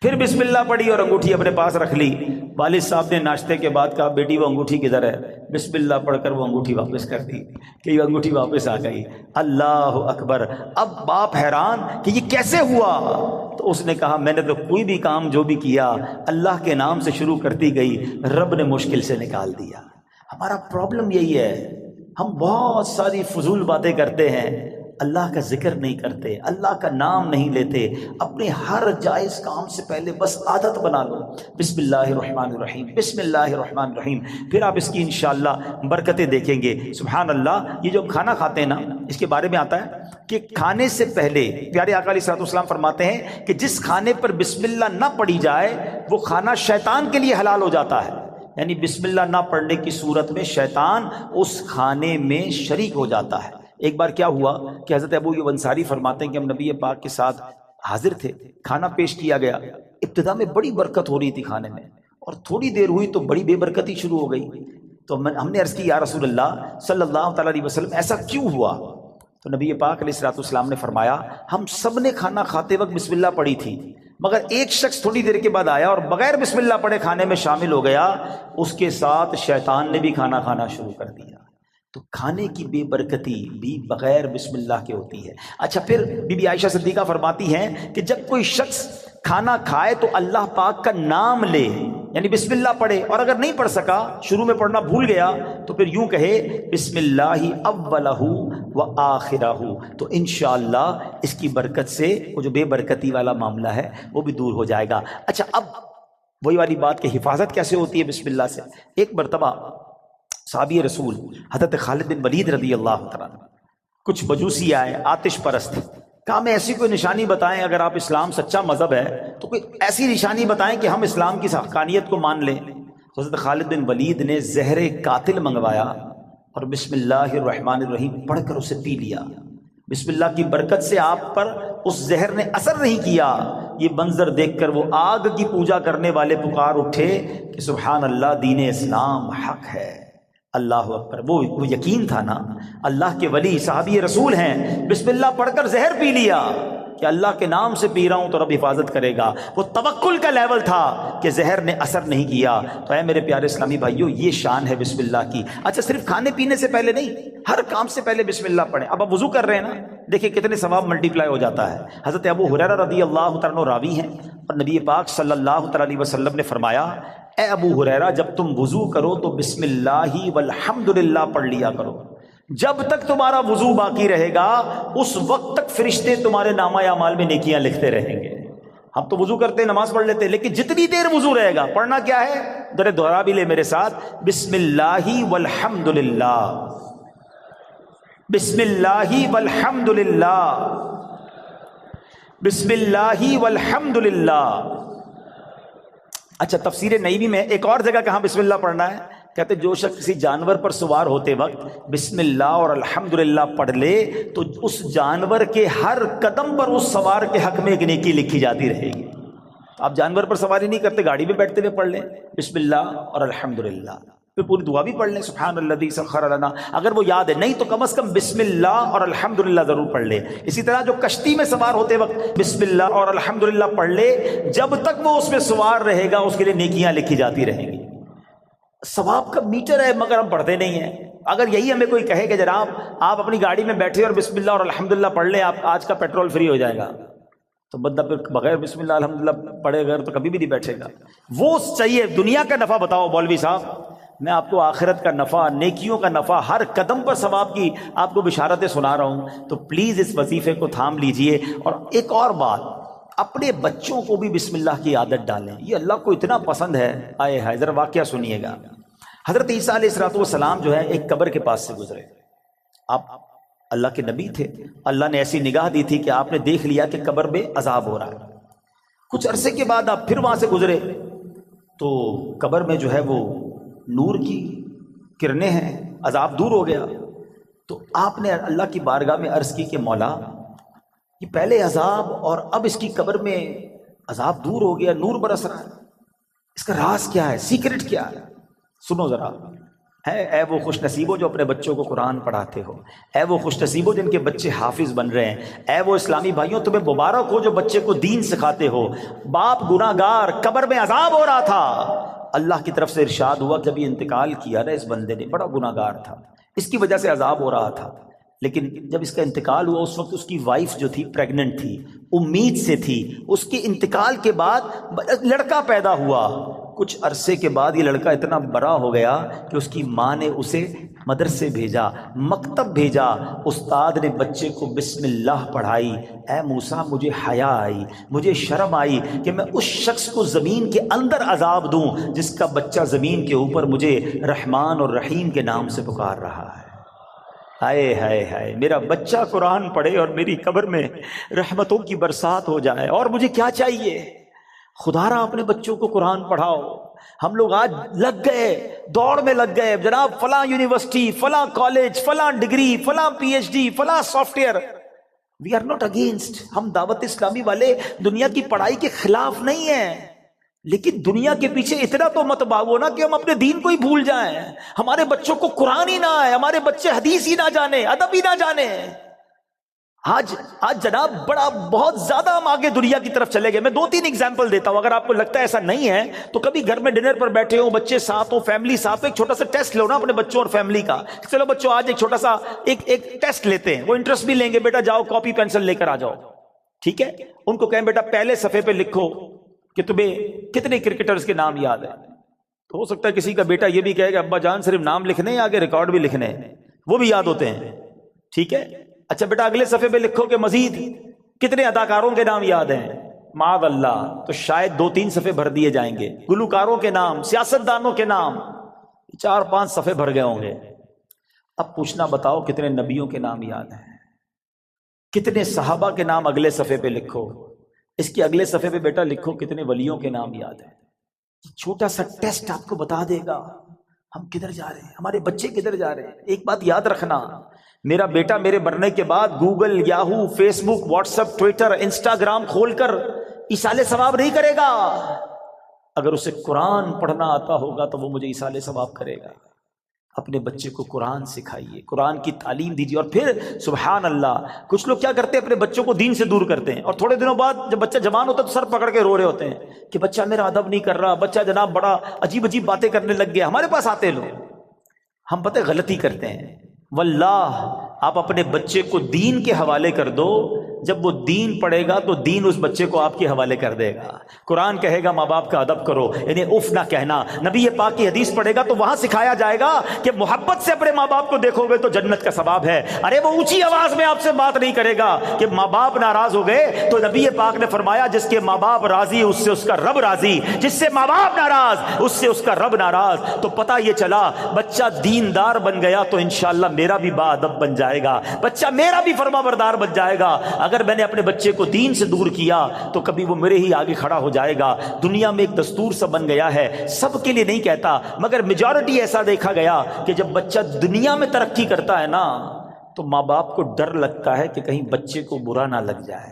پھر بسم اللہ پڑھی اور انگوٹھی اپنے پاس رکھ لی۔ والد صاحب نے ناشتے کے بعد کہا بیٹی وہ انگوٹھی کدھر ہے؟ بسم اللہ پڑھ کر وہ انگوٹھی واپس کر دی کہ یہ انگوٹھی واپس آ گئی۔ اللہ اکبر! اب باپ حیران کہ یہ کیسے ہوا؟ تو اس نے کہا میں نے تو کوئی بھی کام جو بھی کیا اللہ کے نام سے شروع کرتی گئی، رب نے مشکل سے نکال دیا۔ ہمارا پرابلم یہی ہے، ہم بہت ساری فضول باتیں کرتے ہیں، اللہ کا ذکر نہیں کرتے، اللہ کا نام نہیں لیتے۔ اپنے ہر جائز کام سے پہلے بس عادت بنا لو، بسم اللہ الرحمن الرحیم، بسم اللہ الرحمن الرحیم، پھر آپ اس کی انشاءاللہ برکتیں دیکھیں گے۔ سبحان اللہ! یہ جو کھانا کھاتے ہیں نا، اس کے بارے میں آتا ہے کہ کھانے سے پہلے پیارے آقا علیہ الصلوۃ والسلام فرماتے ہیں کہ جس کھانے پر بسم اللہ نہ پڑھی جائے وہ کھانا شیطان کے لیے حلال ہو جاتا ہے۔ یعنی بسم اللہ نہ پڑھنے کی صورت میں شیطان اس کھانے میں شریک ہو جاتا ہے۔ ایک بار کیا ہوا کہ حضرت ابو ایوب انصاری فرماتے ہیں کہ ہم نبی پاک کے ساتھ حاضر تھے، کھانا پیش کیا گیا، ابتدا میں بڑی برکت ہو رہی تھی کھانے میں، اور تھوڑی دیر ہوئی تو بڑی بے برکتی شروع ہو گئی۔ تو ہم نے عرض کی یا رسول اللہ صلی اللہ تعالیٰ علیہ وسلم ایسا کیوں ہوا؟ تو نبی پاک علیہ الصلوۃ والسلام نے فرمایا ہم سب نے کھانا کھاتے وقت بسم اللہ پڑھی تھی، مگر ایک شخص تھوڑی دیر کے بعد آیا اور بغیر بسم اللہ پڑھے کھانے میں شامل ہو گیا، اس کے ساتھ شیطان نے بھی کھانا کھانا شروع کر دیا۔ تو کھانے کی بے برکتی بھی بغیر بسم اللہ کے ہوتی ہے۔ اچھا، پھر بی بی عائشہ صدیقہ فرماتی ہیں کہ جب کوئی شخص کھانا کھائے تو اللہ پاک کا نام لے، یعنی بسم اللہ پڑھے، اور اگر نہیں پڑھ سکا، شروع میں پڑھنا بھول گیا، تو پھر یوں کہے بسم اللہ اولہ و آخرہ، تو انشاءاللہ اس کی برکت سے وہ جو بے برکتی والا معاملہ ہے وہ بھی دور ہو جائے گا۔ اچھا، اب وہی والی بات کہ حفاظت کیسے ہوتی ہے بسم اللہ سے۔ ایک مرتبہ صحابی رسول حضرت خالد بن ولید رضی اللہ تعالیٰ عنہ، کچھ مجوسی آئے آتش پرست، کہا ہمیں ایسی کوئی نشانی بتائیں، اگر آپ اسلام سچا مذہب ہے تو کوئی ایسی نشانی بتائیں کہ ہم اسلام کی حقانیت کو مان لیں۔ حضرت خالد بن ولید نے زہر قاتل منگوایا اور بسم اللہ الرحمن الرحیم پڑھ کر اسے پی لیا۔ بسم اللہ کی برکت سے آپ پر اس زہر نے اثر نہیں کیا۔ یہ منظر دیکھ کر وہ آگ کی پوجا کرنے والے پکار اٹھے کہ سبحان اللہ، دین اسلام حق ہے۔ اللہ اکبر! وہ یقین تھا نا، اللہ کے ولی صحابی رسول ہیں، بسم اللہ پڑھ کر زہر پی لیا کہ اللہ کے نام سے پی رہا ہوں تو رب حفاظت کرے گا۔ وہ توکل کا لیول تھا کہ زہر نے اثر نہیں کیا۔ تو اے میرے پیارے اسلامی بھائیوں، یہ شان ہے بسم اللہ کی۔ اچھا، صرف کھانے پینے سے پہلے نہیں، ہر کام سے پہلے بسم اللہ پڑھیں۔ اب آپ وضو کر رہے ہیں نا، دیکھیں کتنے ثواب ملٹیپلائی ہو جاتا ہے۔ حضرت ابو ہریرہ رضی اللہ تعالیٰ عنہ راوی ہیں، اور نبی پاک صلی اللہ تعالیٰ علیہ وسلم نے فرمایا اے ابو ہریرہ، جب تم وضو کرو تو بسم اللہ والحمدللہ پڑھ لیا کرو۔ جب تک تمہارا وضو باقی رہے گا اس وقت تک فرشتے تمہارے نامہ اعمال میں نیکیاں لکھتے رہیں گے۔ ہم تو وضو کرتے نماز پڑھ لیتے، لیکن جتنی دیر وضو رہے گا پڑھنا کیا ہے؟ ذرا دوہرا بھی لے میرے ساتھ، بسم اللہ والحمد للہ، بسم اللہ والحمد للہ، بسم اللہ والحمد للہ۔ اچھا، تفسیر نعیمی میں ایک اور جگہ کہاں بسم اللہ پڑھنا ہے، کہتے جو شخص کسی جانور پر سوار ہوتے وقت بسم اللہ اور الحمدللہ پڑھ لے تو اس جانور کے ہر قدم پر اس سوار کے حق میں ایک نیکی لکھی جاتی رہے گی۔ آپ جانور پر سواری نہیں کرتے، گاڑی میں بیٹھتے ہوئے پڑھ لیں بسم اللہ اور الحمدللہ، پھر پوری دعا بھی پڑھ لیں سبحان الذی سخر لنا، اگر وہ یاد ہے، نہیں تو کم از کم بسم اللہ اور الحمدللہ ضرور پڑھ لے۔ اسی طرح جو کشتی میں سوار ہوتے وقت بسم اللہ اور الحمدللہ پڑھ لے، جب تک وہ اس میں سوار رہے گا اس کے لیے نیکیاں لکھی جاتی رہیں گی۔ ثواب کا میٹر ہے مگر ہم پڑھتے نہیں ہیں۔ اگر یہی ہمیں کوئی کہے کہ جناب آپ اپنی گاڑی میں بیٹھے اور بسم اللہ اور الحمدللہ پڑھ لیں، آپ آج کا پیٹرول فری ہو جائے گا، تو بندہ پھر بغیر بسم اللہ الحمدللہ پڑھے گا تو کبھی بھی نہیں بیٹھے گا۔ وہ چاہیے دنیا کا نفع بتاؤ مولوی صاحب، میں آپ کو آخرت کا نفع، نیکیوں کا نفع، ہر قدم پر ثواب کی آپ کو بشارتیں سنا رہا ہوں، تو پلیز اس وظیفے کو تھام لیجئے۔ اور ایک اور بات، اپنے بچوں کو بھی بسم اللہ کی عادت ڈالیں، یہ اللہ کو اتنا پسند ہے۔ آئے ہائے، ذرا واقعہ سنیے گا۔ حضرت عیسیٰ علیہ السلام جو ہے ایک قبر کے پاس سے گزرے، آپ اللہ کے نبی تھے، اللہ نے ایسی نگاہ دی تھی کہ آپ نے دیکھ لیا کہ قبر میں عذاب ہو رہا ہے۔ کچھ عرصے کے بعد آپ پھر وہاں سے گزرے تو قبر میں جو ہے وہ نور کی کرنیں ہیں، عذاب دور ہو گیا۔ تو آپ نے اللہ کی بارگاہ میں عرض کی کہ مولا، یہ پہلے عذاب اور اب اس کی قبر میں عذاب دور ہو گیا، نور برس رہا ہے، اس کا راز کیا ہے، سیکرٹ کیا ہے؟ سنو ذرا، اے وہ خوش نصیبوں جو اپنے بچوں کو قرآن پڑھاتے ہو، اے وہ خوش نصیبوں جن کے بچے حافظ بن رہے ہیں، اے وہ اسلامی بھائیوں تمہیں مبارک ہو جو بچے کو دین سکھاتے ہو۔ باپ گناہ گار، قبر میں عذاب ہو رہا تھا، اللہ کی طرف سے ارشاد ہوا جب یہ انتقال کیا نا اس بندے نے، بڑا گناہ گار تھا، اس کی وجہ سے عذاب ہو رہا تھا، لیکن جب اس کا انتقال ہوا اس وقت اس کی وائف جو تھی پریگننٹ تھی، امید سے تھی، اس کے انتقال کے بعد لڑکا پیدا ہوا۔ کچھ عرصے کے بعد یہ لڑکا اتنا بڑا ہو گیا کہ اس کی ماں نے اسے مدرسے بھیجا، مکتب بھیجا، استاد نے بچے کو بسم اللہ پڑھائی۔ اے موسیٰ، مجھے حیا آئی، مجھے شرم آئی کہ میں اس شخص کو زمین کے اندر عذاب دوں جس کا بچہ زمین کے اوپر مجھے رحمان اور رحیم کے نام سے پکار رہا ہے۔ ہائے ہائے ہائے، میرا بچہ قرآن پڑھے اور میری قبر میں رحمتوں کی برسات ہو جائے، اور مجھے کیا چاہیے؟ خدا را اپنے بچوں کو قرآن پڑھاؤ۔ ہم لوگ آج لگ گئے، دوڑ میں لگ گئے، جناب فلاں یونیورسٹی، فلاں کالج، فلاں ڈگری، فلاں پی ایچ ڈی، فلاں software. We are not against, ہم دعوت اسلامی والے دنیا کی پڑھائی کے خلاف نہیں ہیں، لیکن دنیا کے پیچھے اتنا تو مت بھاگو نا کہ ہم اپنے دین کو ہی بھول جائیں، ہمارے بچوں کو قرآن ہی نہ آئے، ہمارے بچے حدیث ہی نہ جانے، ادب ہی نہ جانے۔ آج جناب بہت زیادہ ہم آگے دنیا کی طرف چلے گئے۔ میں 2-3 ایگزامپل دیتا ہوں، اگر آپ کو لگتا ہے ایسا نہیں ہے تو کبھی گھر میں ڈنر پر بیٹھے ہوں، بچے ساتھ ہوں، فیملی ساتھ، ایک چھوٹا سا ٹیسٹ لو نا اپنے بچوں اور فیملی کا۔ چلو بچوں آج ایک چھوٹا سا ایک ٹیسٹ لیتے ہیں، وہ انٹرسٹ بھی لیں گے، بیٹا جاؤ کاپی پینسل لے کر آ جاؤ، ٹھیک ہے؟ ان کو کہیں بیٹا پہلے صفحے پہ لکھو کہ تمہیں کتنے کرکٹرز کے نام یاد ہیں۔ تو ہو سکتا ہے کسی کا بیٹا یہ بھی کہے کہ ابا جان صرف نام لکھنے ہیں، آگے ریکارڈ بھی لکھنے ہیں، وہ بھی یاد ہوتے ہیں، ٹھیک ہے؟ اچھا بیٹا اگلے صفحے پہ لکھو کہ مزید کتنے اداکاروں کے نام یاد ہیں۔ معاذ اللہ، تو شاید 2-3 صفحے بھر دیے جائیں گے، گلوکاروں کے نام، سیاستدانوں کے نام، 4-5 صفحے بھر گئے ہوں گے۔ اب پوچھنا بتاؤ کتنے نبیوں کے نام یاد ہیں، کتنے صحابہ کے نام اگلے صفحے پہ لکھو، اس کے اگلے صفحے پہ بیٹا لکھو کتنے ولیوں کے نام یاد ہیں۔ چھوٹا سا ٹیسٹ آپ کو بتا دے گا ہم کدھر جا رہے ہیں، ہمارے بچے کدھر جا رہے ہیں۔ ایک بات یاد رکھنا، میرا بیٹا میرے مرنے کے بعد گوگل، یاہو، فیس بک، واٹس ایپ، ٹویٹر، انسٹاگرام کھول کر ایصال ثواب نہیں کرے گا۔ اگر اسے قرآن پڑھنا آتا ہوگا تو وہ مجھے ایصال ثواب کرے گا۔ اپنے بچے کو قرآن سکھائیے، قرآن کی تعلیم دیجیے۔ اور پھر سبحان اللہ، کچھ لوگ کیا کرتے ہیں، اپنے بچوں کو دین سے دور کرتے ہیں، اور تھوڑے دنوں بعد جب بچہ جوان ہوتا ہے تو سر پکڑ کے رو رہے ہوتے ہیں کہ بچہ میرا ادب نہیں کر رہا، بچہ جناب بڑا عجیب عجیب باتیں کرنے لگ گیا۔ ہمارے پاس آتے لوگ، ہم پتہ غلطی کرتے ہیں۔ واللہ آپ اپنے بچے کو دین کے حوالے کر دو، جب وہ دین پڑھے گا تو دین اس بچے کو آپ کے حوالے کر دے گا. قرآن کہے گا ماں باپ کا ادب کرو، یعنی اف نہ کہنا. نبی پاک کی حدیث پڑھے گا تو وہاں سکھایا جائے گا کہ محبت سے اپنے ماں باپ کو دیکھو گے تو جنت کا ثواب ہے. ارے وہ اونچی آواز میں آپ سے بات نہیں کرے گا کہ ماں باپ ناراض ہو گئے، تو نبی پاک نے فرمایا جس کے ماں باپ راضی اس سے اس کا رب راضی، جس سے ماں باپ ناراض اس سے اس کا رب ناراض. تو پتہ یہ چلا بچہ دیندار بن گیا تو انشاءاللہ میرا بھی با ادب بن جائے گا، بچہ میرا بھی فرما بردار بن جائے گا. اگر میں نے اپنے بچے کو دین سے دور کیا تو کبھی وہ میرے ہی آگے کھڑا ہو جائے گا. دنیا میں ایک دستور سا بن گیا ہے، سب کے لیے نہیں کہتا مگر میجورٹی ایسا دیکھا گیا کہ جب بچہ دنیا میں ترقی کرتا ہے نا تو ماں باپ کو ڈر لگتا ہے کہ کہیں بچے کو برا نہ لگ جائے.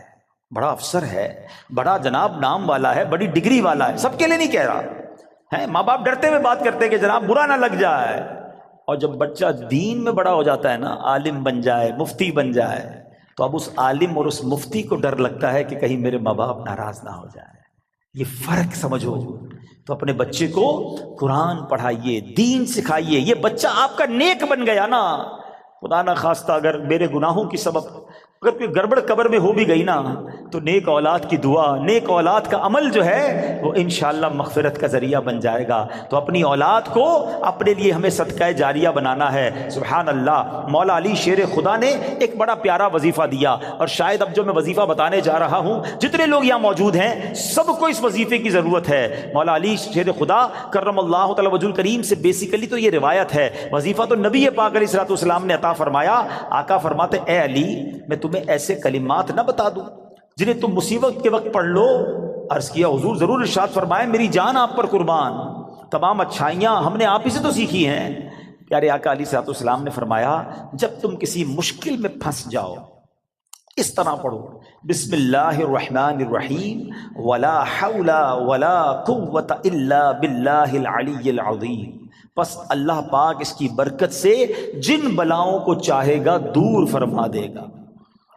بڑا افسر ہے، بڑا جناب نام والا ہے، بڑی ڈگری والا ہے، سب کے لیے نہیں کہہ رہا ہے. ماں باپ ڈرتے ہوئے بات کرتے ہیں کہ جناب برا نہ لگ جائے. اور جب بچہ دین میں بڑا ہو جاتا ہے نا، عالم بن جائے، مفتی بن جائے، تو اب اس عالم اور اس مفتی کو ڈر لگتا ہے کہ کہیں میرے ماں باپ ناراض نہ ہو جائے. یہ فرق سمجھو. تو اپنے بچے کو قرآن پڑھائیے، دین سکھائیے. یہ بچہ آپ کا نیک بن گیا نا، خدا نہ خواستہ اگر میرے گناہوں کی سبب اگر کوئی گڑبڑ قبر میں ہو بھی گئی نا تو نیک اولاد کی دعا، نیک اولاد کا عمل جو ہے وہ انشاءاللہ مغفرت کا ذریعہ بن جائے گا. تو اپنی اولاد کو اپنے لیے ہمیں صدقہ جاریہ بنانا ہے. سبحان اللہ. مولا علی شیر خدا نے ایک بڑا پیارا وظیفہ دیا، اور شاید اب جو میں وظیفہ بتانے جا رہا ہوں جتنے لوگ یہاں موجود ہیں سب کو اس وظیفے کی ضرورت ہے. مولا علی شیر خدا کرم اللہ تعالی وجہ الکریم سے بیسیکلی تو یہ روایت ہے. وظیفہ تو نبی پاک علیہ الصلوۃ والسلام نے عطا فرمایا. آقا فرماتے اے علی میں تمہیں ایسے کلمات نہ بتا دوں جنہیں تم مصیبت کے وقت پڑھ لو. عرض کیا حضور ضرور. ارشاد فرمائے میری جان آپ پر قربان، تمام اچھائیاں ہم نے آپ ہی سے تو سیکھی ہیں. پیارے آقا علیہ الصلوۃ والسلام نے فرمایا جب تم کسی مشکل میں پھنس جاؤ اس طرح پڑھو بسم اللہ الرحمن الرحیم ولا حول ولا قوت الا باللہ العلی العظیم. پس اللہ پاک اس کی برکت سے جن بلاؤں کو چاہے گا دور فرما دے گا.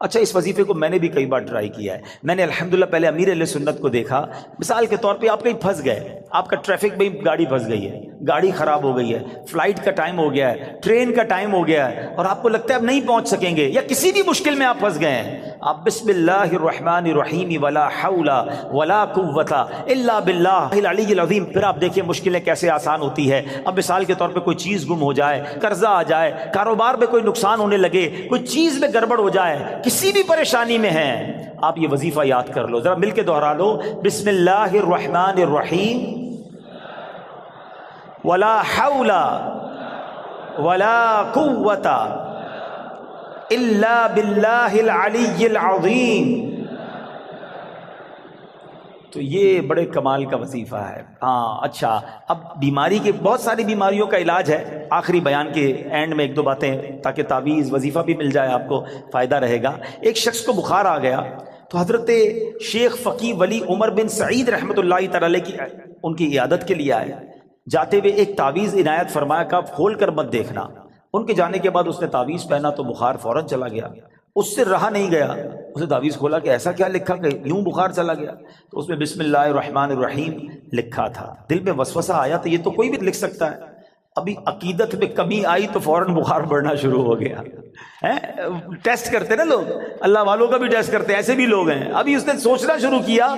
اچھا اس وظیفے کو میں نے بھی کئی بار ٹرائی کیا ہے. میں نے الحمدللہ پہلے امیر اہل سنت کو دیکھا. مثال کے طور پہ آپ کہیں پھنس گئے، آپ کا ٹریفک میں گاڑی پھنس گئی ہے، گاڑی خراب ہو گئی ہے، فلائٹ کا ٹائم ہو گیا ہے، ٹرین کا ٹائم ہو گیا ہے، اور آپ کو لگتا ہے اب نہیں پہنچ سکیں گے، یا کسی بھی مشکل میں آپ پھنس گئے ہیں، آپ بسم اللہ الرحمن الرحیم ولا حول ولا قوت الا باللہ العلی العظیم. پھر آپ دیکھیں مشکلیں کیسے آسان ہوتی ہے. اب مثال کے طور پہ کوئی چیز گم ہو جائے، قرضہ آ جائے، کاروبار میں کوئی نقصان ہونے لگے، کوئی چیز میں گڑبڑ ہو جائے، کسی بھی پریشانی میں ہیں، آپ یہ وظیفہ یاد کر لو. ذرا مل کے دوہرا لو بسم اللہ الرحمن الرحیم ولا حول ولا قوت الا باللہ العلی العظیم. تو یہ بڑے کمال کا وظیفہ ہے. ہاں اچھا اب بیماری کے بہت ساری بیماریوں کا علاج ہے. آخری بیان کے اینڈ میں ایک دو باتیں تاکہ تعویذ وظیفہ بھی مل جائے، آپ کو فائدہ رہے گا. ایک شخص کو بخار آ گیا تو حضرت شیخ فقی ولی عمر بن سعید رحمۃ اللہ تعالی کی ان کی عیادت کے لیے آئے. جاتے ہوئے ایک تعویذ عنایت فرمایا کہ آپ کھول کر مت دیکھنا. ان کے جانے کے بعد اس نے تعویذ پہنا تو بخار فوراً چلا گیا. اس سے رہا نہیں گیا، اس نے تعویذ کھولا کہ ایسا کیا لکھا کہ یوں بخار چلا گیا. تو اس میں بسم اللہ الرحمن الرحیم لکھا تھا. دل میں وسوسہ آیا تو یہ تو کوئی بھی لکھ سکتا ہے. ابھی عقیدت میں کمی آئی تو فوراً بخار بڑھنا شروع ہو گیا. ٹیسٹ کرتے نا لوگ، اللہ والوں کا بھی ٹیسٹ کرتے ہیں، ایسے بھی لوگ ہیں. ابھی اس نے سوچنا شروع کیا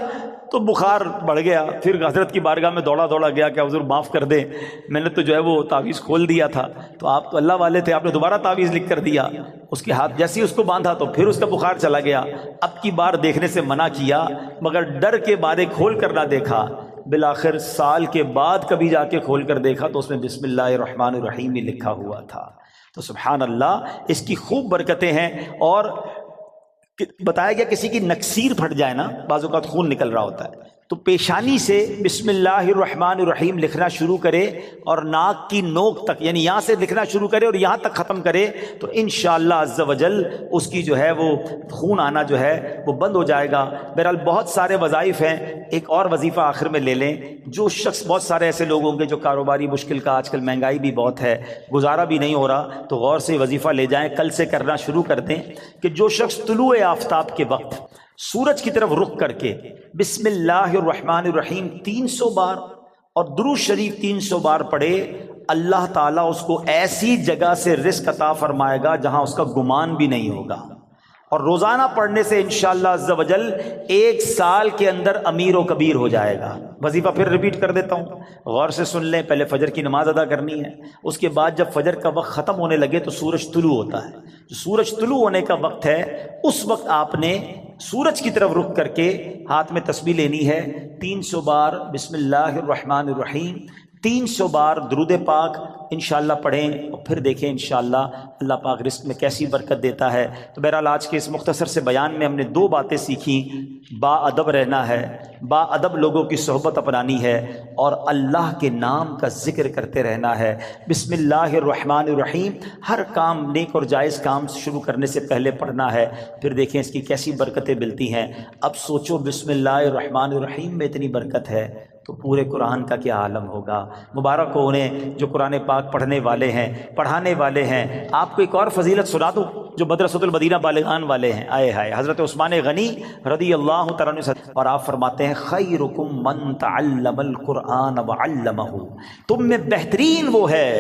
تو بخار بڑھ گیا. پھر حضرت کی بارگاہ میں دوڑا گیا کہ حضور معاف کر دیں، میں نے تو جو ہے وہ تعویذ کھول دیا تھا. تو آپ تو اللہ والے تھے، آپ نے دوبارہ تعویذ لکھ کر دیا. اس کے ہاتھ جیسے ہی اس کو باندھا تو پھر اس کا بخار چلا گیا. اب کی بار دیکھنے سے منع کیا مگر ڈر کے بارے کھول کر نہ دیکھا. بالآخر سال کے بعد کبھی جا کے کھول کر دیکھا تو اس میں بسم اللہ الرحمن الرحیم ہی لکھا ہوا تھا. تو سبحان اللہ اس کی خوب برکتیں ہیں. اور بتایا گیا کسی کی نکسیر پھٹ جائے نا، بعض اوقات خون نکل رہا ہوتا ہے، تو پیشانی سے بسم اللہ الرحمن الرحیم لکھنا شروع کرے اور ناک کی نوک تک، یعنی یہاں سے لکھنا شروع کرے اور یہاں تک ختم کرے تو انشاءاللہ عز و جل اس کی جو ہے وہ خون آنا جو ہے وہ بند ہو جائے گا. بہرحال بہت سارے وظائف ہیں. ایک اور وظیفہ آخر میں لے لیں. جو شخص، بہت سارے ایسے لوگ ہوں گے جو کاروباری مشکل کا، آج کل مہنگائی بھی بہت ہے، گزارا بھی نہیں ہو رہا، تو غور سے وظیفہ لے جائیں، کل سے کرنا شروع کر دیں کہ جو شخص طلوع آفتاب کے وقت سورج کی طرف رخ کر کے بسم اللہ الرحمن الرحیم 300 بار اور درود شریف 300 بار پڑھے، اللہ تعالیٰ اس کو ایسی جگہ سے رزق عطا فرمائے گا جہاں اس کا گمان بھی نہیں ہوگا. اور روزانہ پڑھنے سے انشاءاللہ عز و جل 1 سال کے اندر امیر و کبیر ہو جائے گا۔ وظیفہ پھر ریپیٹ کر دیتا ہوں، غور سے سن لیں۔ پہلے فجر کی نماز ادا کرنی ہے، اس کے بعد جب فجر کا وقت ختم ہونے لگے تو سورج طلوع ہوتا ہے، جو سورج طلوع ہونے کا وقت ہے اس وقت آپ نے سورج کی طرف رخ کر کے ہاتھ میں تسبیح لینی ہے، 300 بار بسم اللہ الرحمن الرحیم، 300 بار درود پاک انشاءاللہ پڑھیں، اور پھر دیکھیں انشاءاللہ اللہ پاک رزق میں کیسی برکت دیتا ہے۔ تو بہرحال آج کے اس مختصر سے بیان میں ہم نے 2 باتیں سیکھیں، با ادب رہنا ہے، با ادب لوگوں کی صحبت اپنانی ہے، اور اللہ کے نام کا ذکر کرتے رہنا ہے۔ بسم اللہ الرحمن الرحیم ہر کام نیک اور جائز کام شروع کرنے سے پہلے پڑھنا ہے، پھر دیکھیں اس کی کیسی برکتیں ملتی ہیں۔ اب سوچو بسم اللہ الرحمن الرحیم میں اتنی برکت ہے تو پورے قرآن کا کیا عالم ہوگا۔ مبارک ہو انہیں جو قرآن پاک پڑھنے والے ہیں، پڑھانے والے ہیں۔ آپ کو ایک اور فضیلت سنا دوں جو مدرسۃ المدینہ بالغان والے ہیں، آئے ہائے، حضرت عثمان غنی رضی اللہ تعالیٰ عنہ، اور آپ فرماتے ہیں خیرکم من تعلم القرآن وعلمہ، تم میں بہترین وہ ہے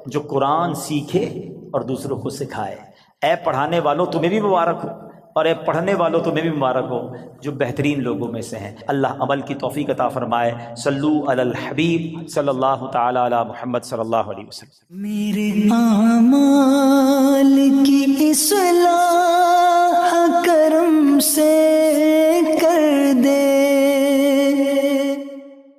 جو قرآن سیکھے اور دوسروں کو سکھائے۔ اے پڑھانے والوں تمہیں بھی مبارک ہو، اور اے پڑھنے والوں تمہیں بھی مبارک ہو جو بہترین لوگوں میں سے ہیں۔ اللہ عمل کی توفیق عطا فرمائے۔ صلو علی الحبیب صلی اللہ تعالی علی محمد صلی اللہ علیہ وسلم۔ میرے اعمال کی اصلاح کرم سے